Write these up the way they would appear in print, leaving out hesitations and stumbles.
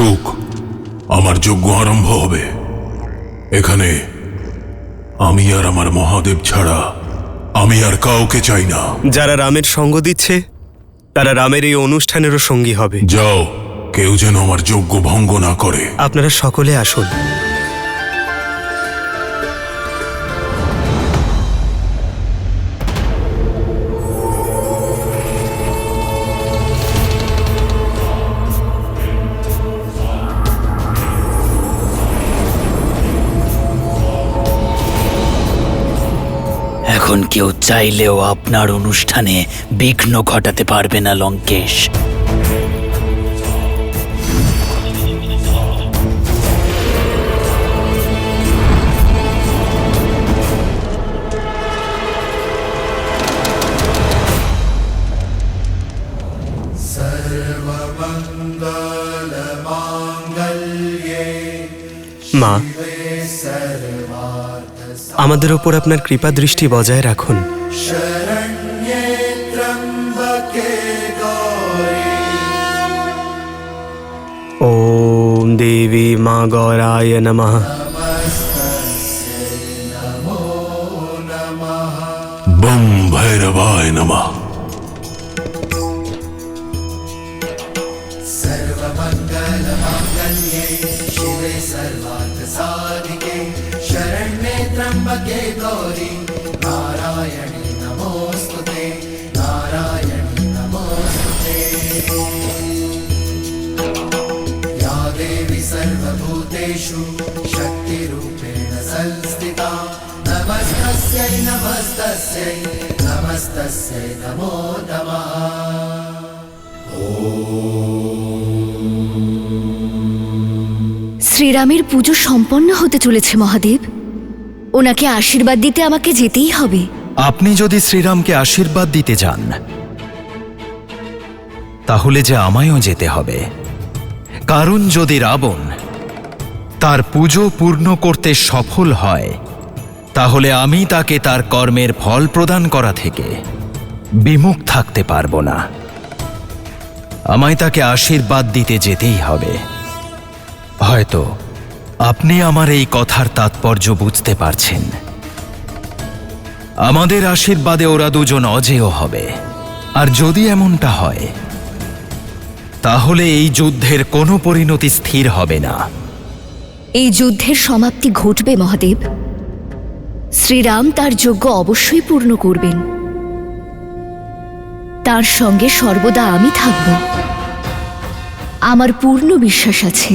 সুখ, আমার যজ্ঞ আরম্ভ হবে। এখানে আমি আর আমার মহাদেব ছাড়া আমি আর কাউকে চাই না। যারা রামের সঙ্গ দিচ্ছে তারা রামের এই অনুষ্ঠানেরও সঙ্গী হবে। যাও, কেউ যেন আমার যজ্ঞ ভঙ্গ না করে। আপনারা সকলে আসুন। এখন কেউ চাইলেও আপনার অনুষ্ঠানে বিঘ্ন ঘটাতে পারবে না লঙ্কেশ। মা, আমাদের ওপর আপনার কৃপা দৃষ্টি বজায় রাখুন। ওম দেবী মা গৌরায় নমঃ। বম ভৈরবায় নমঃ। शक्तिरूपेण संस्थिता नमस्तस्यै नमस्तस्यै नमस्तस्यै नमो नमः। শ্রীরামের পুজো সম্পন্ন হতে চলেছে মহাদেব। ওনাকে আশীর্বাদ দিতে আমাকে যেতেই হবে। আপনি যদি শ্রীরামকে আশীর্বাদ দিতে যান তাহলে যে আমায়ও যেতে হবে। কারণ যদি রাবণ তার পুজো পূর্ণ করতে সফল হয় তাহলে আমি তাকে তার কর্মের ফল প্রদান করা থেকে বিমুখ থাকতে পারব না। আমায় তাকে আশীর্বাদ দিতে যেতেই হবে। হয়তো আপনি আমার এই কথার তাৎপর্য বুঝতে পারছেন। আমাদের আশীর্বাদে ওরা দুজন অজেয় হবে। আর যদি এমনটা হয় তাহলে এই যুদ্ধের কোনো পরিণতি স্থির হবে না। এই যুদ্ধের সমাপ্তি ঘটবে মহাদেব। শ্রীরাম তার যজ্ঞ অবশ্যই পূর্ণ করবেন। তার সঙ্গে সর্বদা আমি থাকব। আমার পূর্ণ বিশ্বাস আছে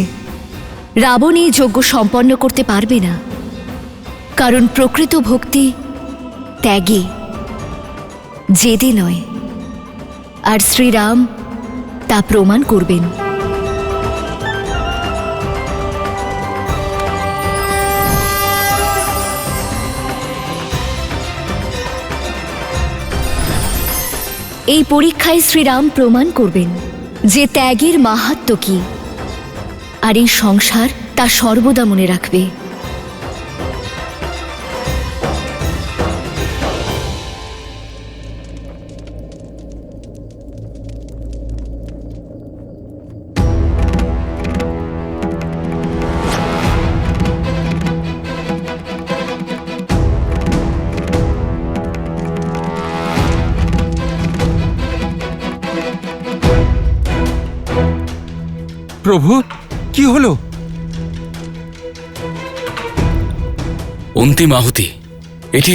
রাবণ এই যজ্ঞ সম্পন্ন করতে পারবে না। কারণ প্রকৃত ভক্তি ত্যাগে, জেদে নয়। আর শ্রীরাম তা প্রমাণ করবেন। এই পরীক্ষায় শ্রীরাম প্রমাণ করবেন যে ত্যাগের মাহাত্ম্য কি, আর এই সংসার তা সর্বদা মনে রাখবে। প্রভু, কি হলো? অন্তিম আহুতি। এটি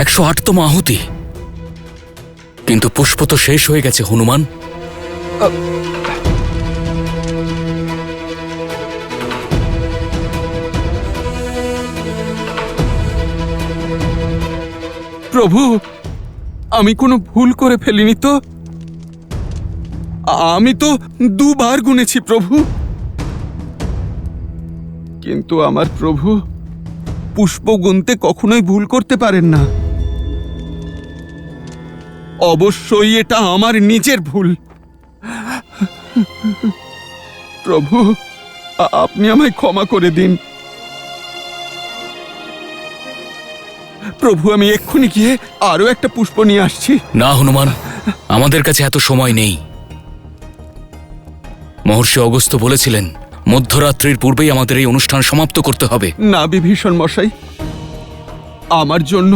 108তম আহুতি। কিন্তু পুষ্প তো শেষ হয়ে গেছে হনুমান। প্রভু, আমি কোনো ভুল করে ফেলিনি তো? আমি তো 2 বার গুনেছি প্রভু। কিন্তু আমার প্রভু পুষ্প গুনতে কখনোই ভুল করতে পারেন না। অবশ্যই এটা আমার নিজের ভুল। প্রভু, আপনি আমায় ক্ষমা করে দিন। প্রভু, আমি এক্ষুনি গিয়ে আরো একটা পুষ্প নিয়ে আসছি। না হনুমান, আমাদের কাছে এত সময় নেই। মহর্ষি অগস্ত্য বলেছিলেন মধ্যরাত্রির পূর্বেই আমাদের এই অনুষ্ঠান সমাপ্ত করতে হবে। না বিভীষণ মশাই, আমার জন্য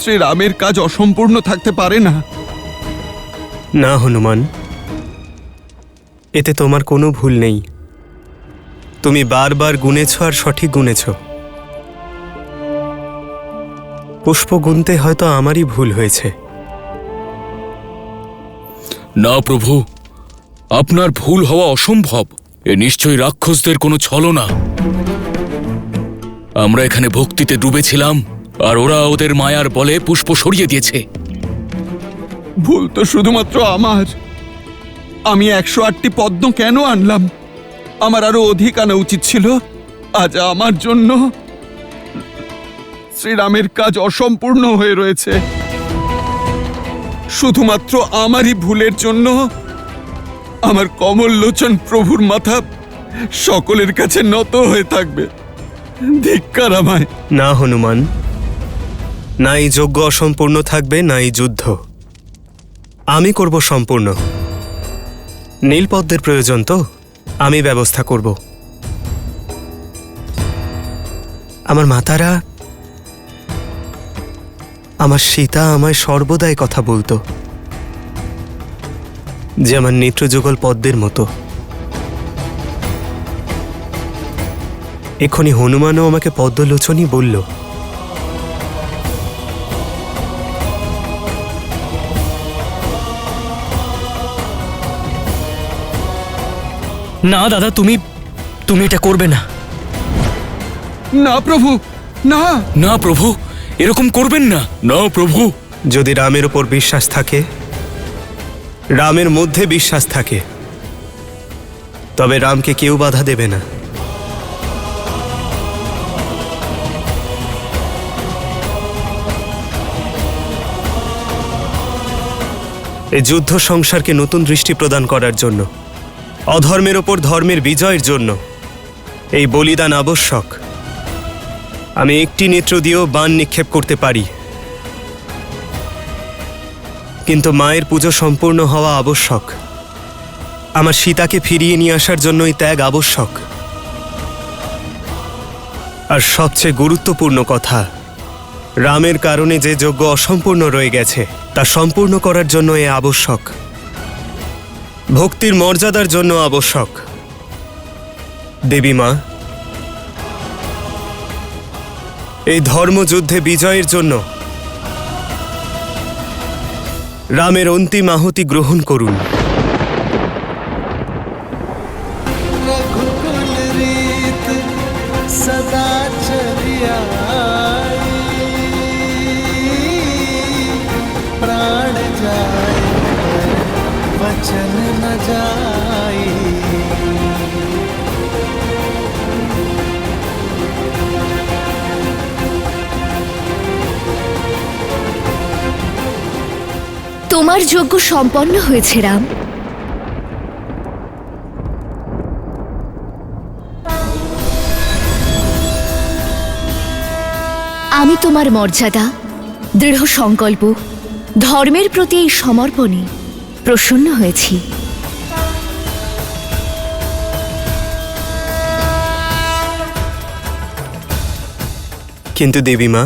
শ্রীরামের কাজ অসম্পূর্ণ থাকতে পারে না। না হনুমান, এতে তোমার কোনো ভুল নেই। তুমি বারবার গুনেছ আর সঠিক গুনেছ। পুষ্প গুনতে হয়তো আমারই ভুল হয়েছে। না প্রভু, আপনার ভুল হওয়া অসম্ভব। এ নিশ্চয়ই রাক্ষসদের কোনো ছলনা। আমরা এখানে ভক্তিতে ডুবেছিলাম আর ওরা ওদের মায়ার বলে পুষ্প সরিয়ে দিয়েছে। ভুল তো শুধুমাত্র আমার। আমি 108টি পদ্ম কেন আনলাম? আমার আরো অধিক আনা উচিত ছিল। আজ আমার জন্য শ্রীরামের কাজ অসম্পূর্ণ হয়ে রয়েছে। শুধুমাত্র আমারই ভুলের জন্য আমার কমললোচন প্রভুর মাথা সকলের কাছে নত হয়ে থাকবে। ধিক্কার আমায়। না হনুমান, না এই যজ্ঞ অসম্পূর্ণ থাকবে, না এই যুদ্ধ। আমি করব সম্পূর্ণ। নীলপদ্মের প্রয়োজন তো আমি ব্যবস্থা করব। আমার মাতারা, আমার সীতা আমায় সর্বদাই কথা বলতো যে আমার নেত্রযুগল পদ্মের মতো। এক্ষুনি হনুমানও আমাকে পদ্মলোচনই বলল। না দাদা, তুমি এটা করবে না। না প্রভু, না। না প্রভু, এরকম করবেন না। না প্রভু। যদি রামের ওপর বিশ্বাস থাকে, রামের মধ্যে বিশ্বাস থাকে, তবে রামকে কেউ বাধা দেবে না। এই যুদ্ধ সংসারকে নতুন দৃষ্টি প্রদান করার জন্য, অধর্মের ওপর ধর্মের বিজয়ের জন্য এই বলিদান আবশ্যক। আমি একটি নেত্র দিয়েও বাণ নিক্ষেপ করতে পারি, কিন্তু মায়ের পুজো সম্পূর্ণ হওয়া আবশ্যক। আমার সীতাকে ফিরিয়ে নিয়ে আসার জন্য এই ত্যাগ আবশ্যক। আর সবচেয়ে গুরুত্বপূর্ণ কথা, রামের কারণে যে যজ্ঞ অসম্পূর্ণ রয়ে গেছে তা সম্পূর্ণ করার জন্য এ আবশ্যক। ভক্তির মর্যাদার জন্য আবশ্যক। দেবী মা, এই ধর্মযুদ্ধে বিজয়ের জন্য রামের অন্তিম আহুতি গ্রহণ করুন। सदा चलिया प्राण जाए वचन न जाए। তোমার যজ্ঞ সম্পন্ন হয়েছে রাম। আমি তোমার মর্যাদা, দৃঢ় সংকল্প, ধর্মের প্রতি এই সমর্পণে প্রসন্ন হয়েছি। কিন্তু দেবী মা,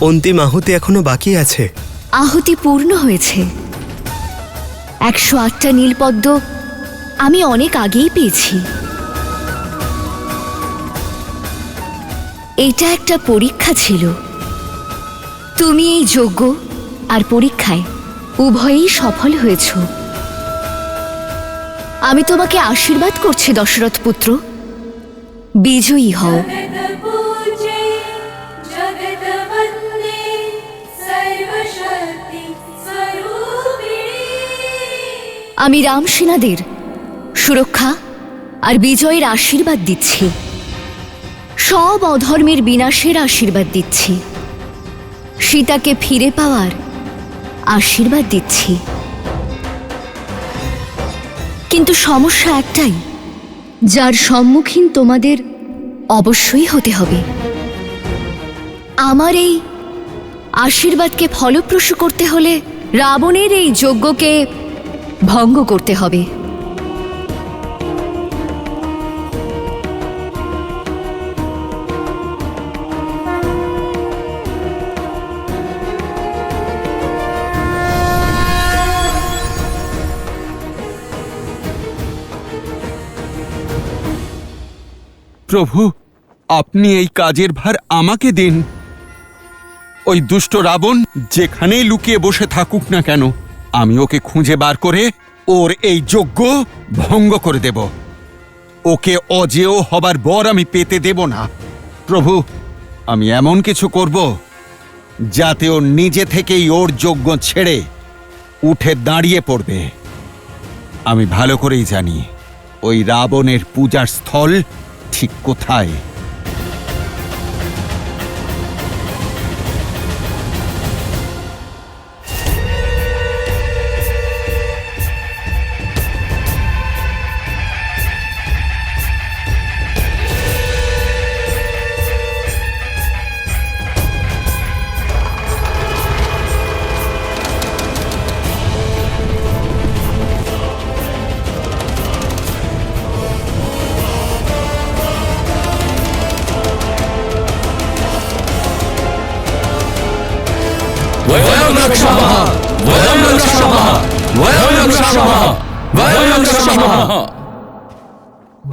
অন্তিম আহুতি এখনো বাকি আছে। আহুতি পূর্ণ হয়েছে। 108টা নীলপদ্ম আমি অনেক আগেই পেয়েছি। এটা একটা পরীক্ষা ছিল। তুমি এই যজ্ঞ আর পরীক্ষায় উভয়েই সফল হয়েছ। আমি তোমাকে আশীর্বাদ করছি দশরথ পুত্র, বিজয়ী হও। আমি রাম সেনাদের সুরক্ষা আর বিজয়ের আশীর্বাদ দিচ্ছি। সব অধর্মের বিনাশের আশীর্বাদ দিচ্ছি। সীতাকে ফিরে পাওয়ার আশীর্বাদ দিচ্ছি। কিন্তু সমস্যা একটাই, যার সম্মুখীন তোমাদের অবশ্যই হতে হবে। আমার এই আশীর্বাদকে ফলপ্রসূ করতে হলে রাবণের এই যজ্ঞকে ভঙ্গ করতে হবে। প্রভু, আপনি এই কাজের ভার আমাকে দিন। ওই দুষ্ট রাবণ যেখানেই লুকিয়ে বসে থাকুক না কেন, আমি ওকে খুঁজে বার করে ওর এই যজ্ঞ ভঙ্গ করে দেব। ওকে অজেয় হবার বর আমি পেতে দেব না। প্রভু, আমি এমন কিছু করব যাতে ও নিজে থেকেই ওর যজ্ঞ ছেড়ে উঠে দাঁড়িয়ে পড়বে। আমি ভালো করেই জানি ওই রাবণের পূজার স্থল ঠিক কোথায়।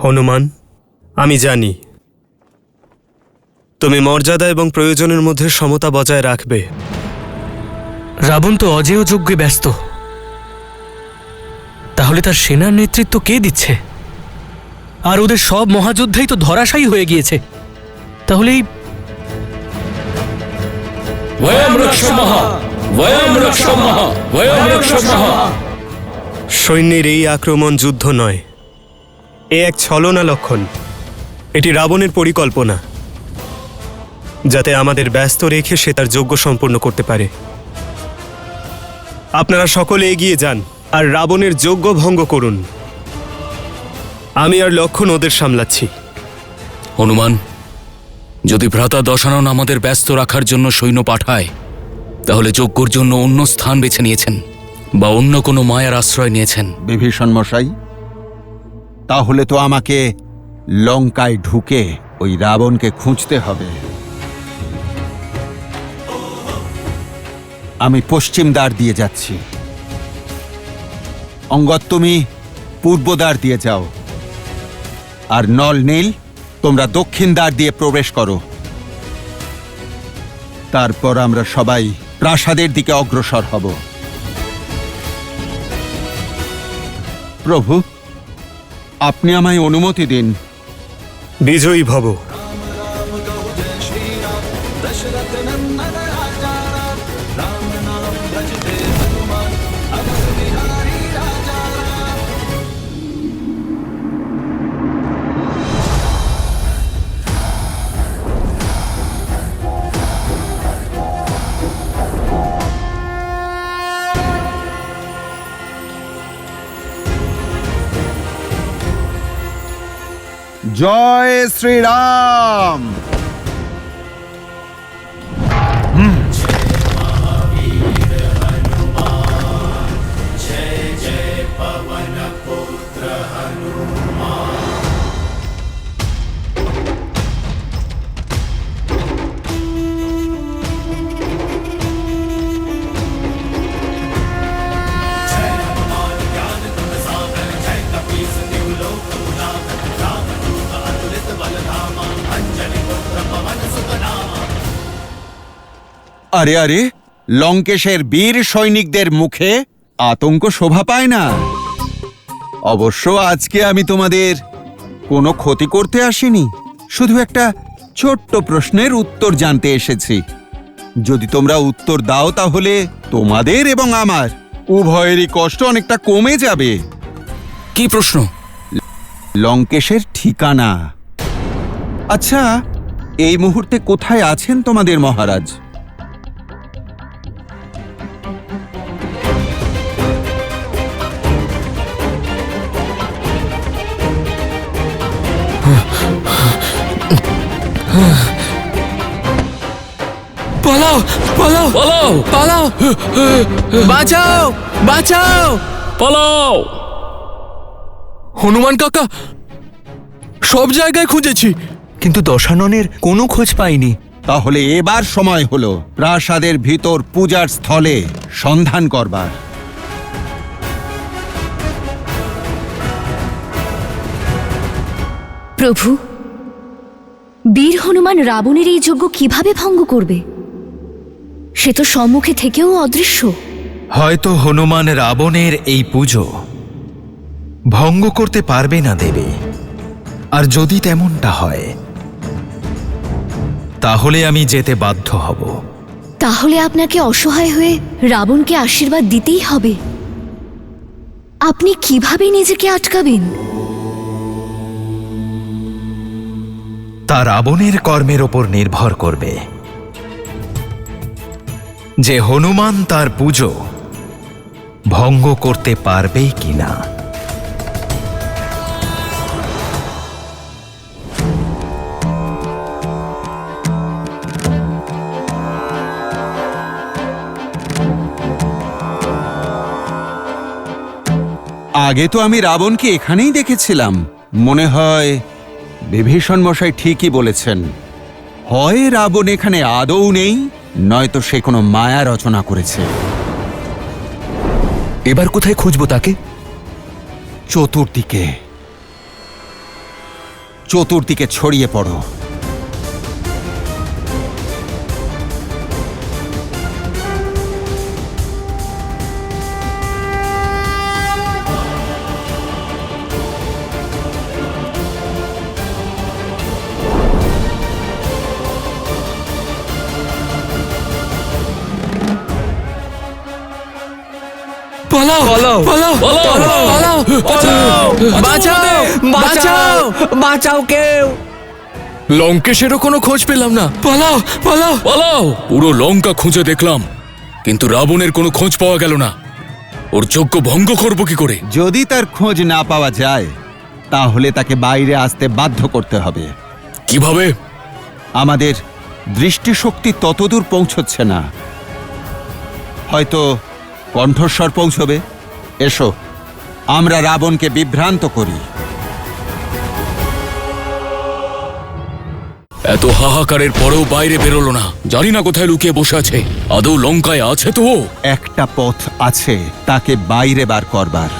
হনুমান, আমি জানি তুমি মর্যাদা এবং প্রয়োজনের মধ্যে সমতা বজায় রাখবে। রাবণ তো অজেয় যজ্ঞে ব্যস্ত, তাহলে তার সেনার নেতৃত্ব কে দিচ্ছে? আর ওদের সব মহাযোদ্ধাই তো ধরাশায়ী হয়ে গিয়েছে। তাহলে এই সৈন্যের এই আক্রমণ যুদ্ধ নয়, এ এক ছলনা লক্ষণ। এটি রাবণের পরিকল্পনা, যাতে আমাদের ব্যস্ত রেখে সে তার যজ্ঞ সম্পূর্ণ করতে পারে। আপনারা সকলে এগিয়ে যান আর রাবণের যজ্ঞ ভঙ্গ করুন। আমি আর লক্ষণ ওদের সামলাচ্ছি। হনুমান, যদি ভ্রাতা দশানন আমাদের ব্যস্ত রাখার জন্য সৈন্য পাঠায়, তাহলে যজ্ঞর জন্য অন্য স্থান বেছে নিয়েছেন বা অন্য কোনো মায়ার আশ্রয় নিয়েছেন। বিভীষণ মশাই, তাহলে তো আমাকে লঙ্কায় ঢুকে ওই রাবণকে খুঁজতে হবে। আমি পশ্চিম দ্বার দিয়ে যাচ্ছি, অঙ্গদ তুমি পূর্ব দ্বার দিয়ে যাও, আর নল নীল তোমরা দক্ষিণ দ্বার দিয়ে প্রবেশ করো। তারপর আমরা সবাই প্রাসাদের দিকে অগ্রসর হব। প্রভু, আপনি আমায় অনুমতি দিন। বিজয়ী ভব। জয় শ্রীরাম। আরে আরে, লঙ্কেশের বীর সৈনিকদের মুখে আতঙ্ক শোভা পায় না। অবশ্য আজকে আমি তোমাদের কোনো ক্ষতি করতে আসিনি, শুধু একটা ছোট্ট প্রশ্নের উত্তর জানতে এসেছি। যদি তোমরা উত্তর দাও তাহলে তোমাদের এবং আমার উভয়েরই কষ্ট অনেকটা কমে যাবে। কি প্রশ্ন? লঙ্কেশের ঠিকানা। আচ্ছা, এই মুহূর্তে কোথায় আছেন তোমাদের মহারাজ? পালাও পালাও পালাও পালাও, বাঁচাও বাঁচাও, পালাও! হনুমান কাকা, সব জায়গায় খুঁজেছি কিন্তু দশাননের কোনো খোঁজ পাইনি। তাহলে এবার সময় হলো প্রাসাদের ভিতর পূজার স্থলে সন্ধান করবার। প্রভু, বীর হনুমান রাবণের এই যজ্ঞ কিভাবে ভঙ্গ করবে? সে তো সম্মুখে থেকেও অদৃশ্য। হয়তো হনুমান রাবণের এই পুজো ভঙ্গ করতে পারবে না দেবী। আর যদি তেমনটা হয় তাহলে আমি যেতে বাধ্য হব। তাহলে আপনাকে অসহায় হয়ে রাবণকে আশীর্বাদ দিতেই হবে। আপনি কিভাবে নিজেকে আটকাবেন? তা রাবণের কর্মের ওপর নির্ভর করবে যে হনুমান তার পুজো ভঙ্গ করতে পারবে কিনা। আগে তো আমি রাবণকে এখানেই দেখেছিলাম। মনে হয় বিভীষণ মশাই ঠিকই বলেছেন, হয় রাবণ এখানে আদৌ নেই, নয়তো সে কোনো মায়া রচনা করেছে। এবার কোথায় খুঁজবো তাকে? চতুর্দিকে চতুর্দিকে ছড়িয়ে পড়ো। পালাও পালাও পালাও পালাও পালাও, বাঁচাও বাঁচাও বাঁচাও কেউ। লঙ্কেশেরও কোনো খোঁজ পেলাম না। পালাও পালাও পালাও! পুরো লঙ্কা খুঁজে দেখলাম, কিন্তু রাবণের কোনো খোঁজ পাওয়া গেল না। ওর যজ্ঞ ভঙ্গ করব কি করে? যদি তার খোঁজ না পাওয়া যায় তাহলে তাকে বাইরে আসতে বাধ্য করতে হবে। কিভাবে? আমাদের দৃষ্টিশক্তি ততদূর পৌঁছচ্ছে না, হয়তো কণ্ঠস্বর পৌঁছবে। এসো আমরা রাবণকে বিভ্রান্ত করি। এত হাহাকারের পরেও বাইরে বেরোলো না। জানি না কোথায় লুকিয়ে বসে আছে। আদৌ লঙ্কায় আছে তো? একটা পথ আছে তাকে বাইরে বার করবার।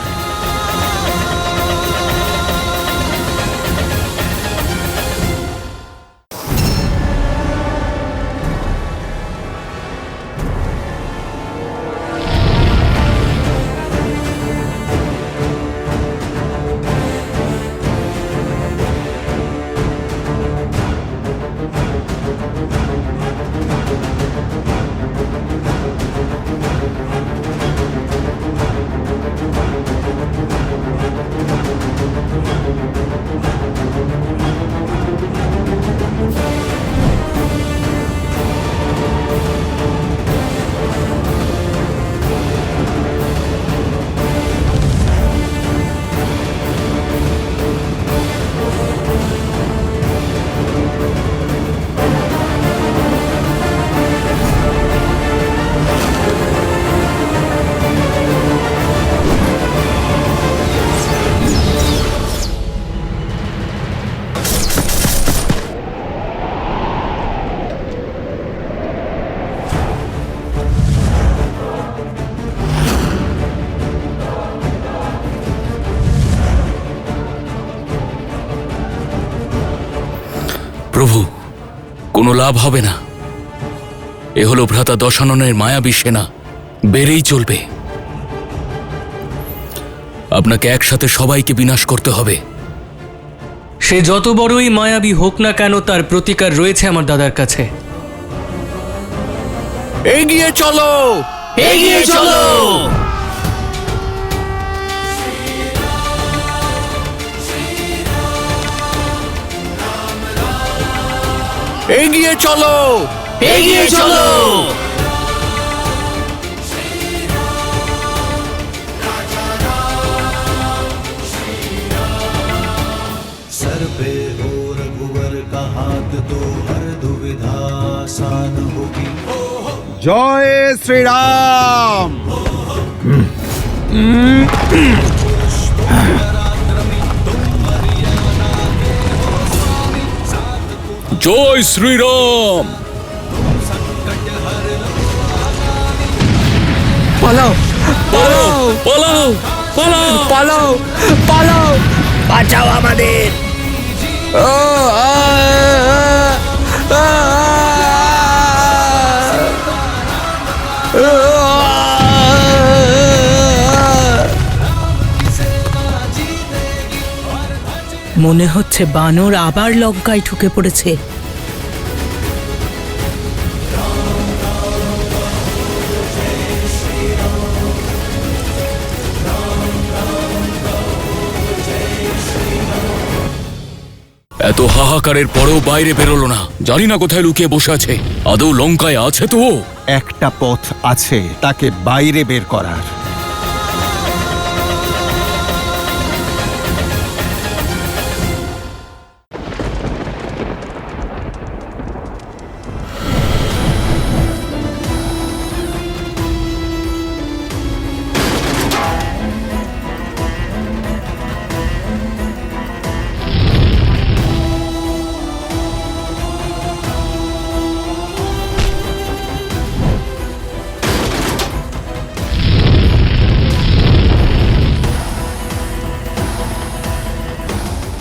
প্রভু, কোনো লাভ হবে না। এ হলো ভ্রাতা দশাননের মায়াবী সেনা, বেড়েই চলবে। আপনাকে একসাথে সবাইকে বিনাশ করতে হবে। সে যত বড়ই মায়াবী হোক না কেন, তার প্রতিকার রয়েছে আমার দাদার কাছে। এগিয়ে চলো এগিয়ে চলো। এগিয়ে চলো এগিয়ে চলো। सर पे हो रघुवर का हाथ तो हर दुविधा आसान होगी। জয় শ্রীরাম। জয় শ্রীরাম। পালাও পালাও পালাও পালাও পালাও পালাও, বাঁচাও আমাদের। মনে হচ্ছে বানর আবার লঙ্কায় ঢুকে পড়েছে। এত হাহাকারের পরেও বাইরে বেরোলো না। জানি না কোথায় লুকিয়ে বসে আছে। আদৌ লঙ্কায় আছে তো ও? একটা পথ আছে তাকে বাইরে বের করার।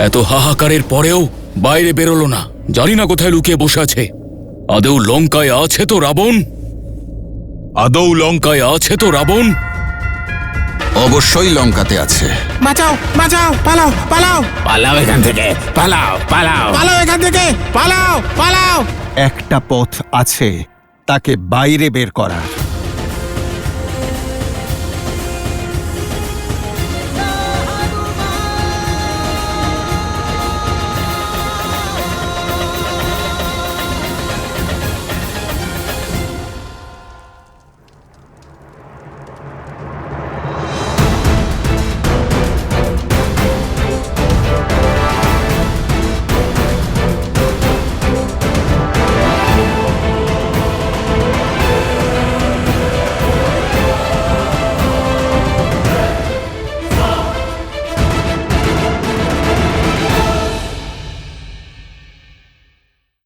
এত হাহাকারের পরেও বাইরে বেরোলো না। জানি না কোথায় লুকিয়ে বসে আছে। আদৌ লঙ্কায় আছে তো রাবণ? আদৌ লঙ্কায় আছে তো রাবণ? অবশ্যই লঙ্কাতে আছে। বাঁচাও বাঁচাও, পালাও পালাও, পালাও এখান থেকে, পালাও পালাও। পালাও এখান থেকে, পালাও পালাও। একটা পথ আছে তাকে বাইরে বের করার।